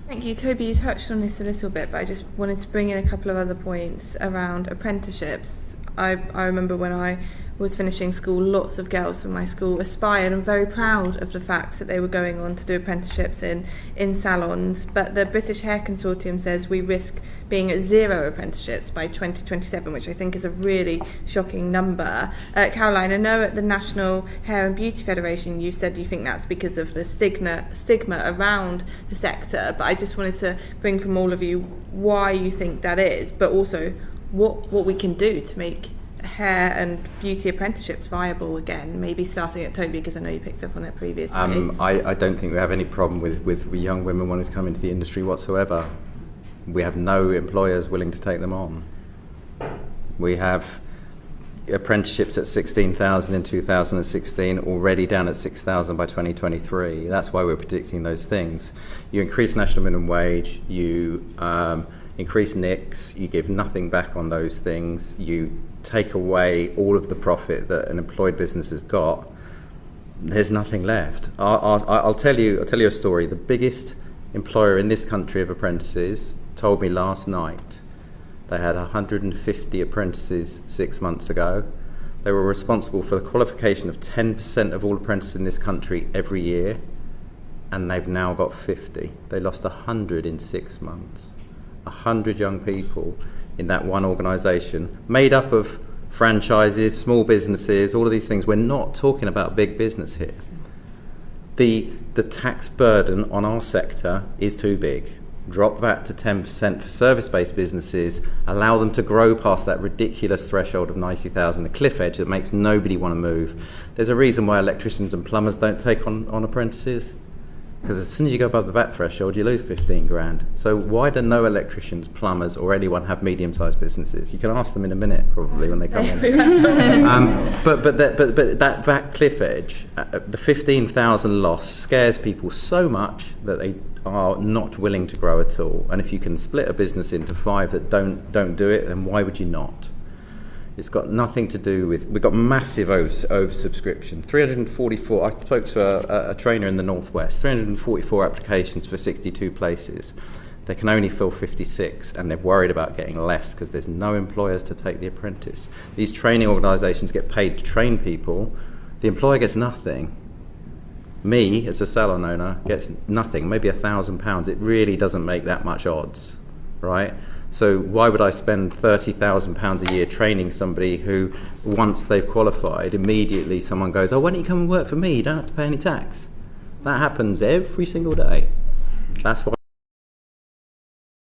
Thank you, Toby. You touched on this a little bit, but I just wanted to bring in a couple of other points around apprenticeships. I remember when I was finishing school, lots of girls from my school aspired and very proud of the fact that they were going on to do apprenticeships in salons. But the British Hair Consortium says we risk being at 0 apprenticeships by 2027, which I think is a really shocking number. Caroline, I know at the National Hair and Beauty Federation you said you think that's because of the stigma around the sector, but I just wanted to bring from all of you why you think that is, but also what we can do to make hair and beauty apprenticeships viable again, maybe starting at Toby, because I know you picked up on it previously. I don't think we have any problem with young women wanting to come into the industry whatsoever. We have no employers willing to take them on. We have apprenticeships at 16,000 in 2016, already down at 6,000 by 2023. That's why we're predicting those things. You increase national minimum wage, you increase NICs, you give nothing back on those things, you take away all of the profit that an employed business has got, there's nothing left. I'll tell you a story. The biggest employer in this country of apprentices told me last night they had 150 apprentices 6 months ago. They were responsible for the qualification of 10% of all apprentices in this country every year, and they've now got 50. They lost 100 in 6 months. 100 young people in that one organisation, made up of franchises, small businesses, all of these things. We're not talking about big business here. The tax burden on our sector is too big. Drop that to 10% for service-based businesses, allow them to grow past that ridiculous threshold of 90,000, the cliff edge that makes nobody want to move. There's a reason why electricians and plumbers don't take on apprentices, because as soon as you go above that threshold, you lose 15 grand. So why do no electricians, plumbers, or anyone have medium-sized businesses? You can ask them in a minute, probably, when they come in. But that cliff edge, the 15,000 loss scares people so much that they are not willing to grow at all. And if you can split a business into 5 that don't do it, then why would you not? It's got nothing to do with, we've got massive oversubscription. 344, I spoke to a trainer in the Northwest, 344 applications for 62 places. They can only fill 56, and they're worried about getting less because there's no employers to take the apprentice. These training organisations get paid to train people. The employer gets nothing. Me, as a salon owner, gets nothing, maybe £1,000. It really doesn't make that much odds, right? So why would I spend £30,000 a year training somebody who, once they've qualified, immediately someone goes, oh, why don't you come and work for me? You don't have to pay any tax. That happens every single day. That's why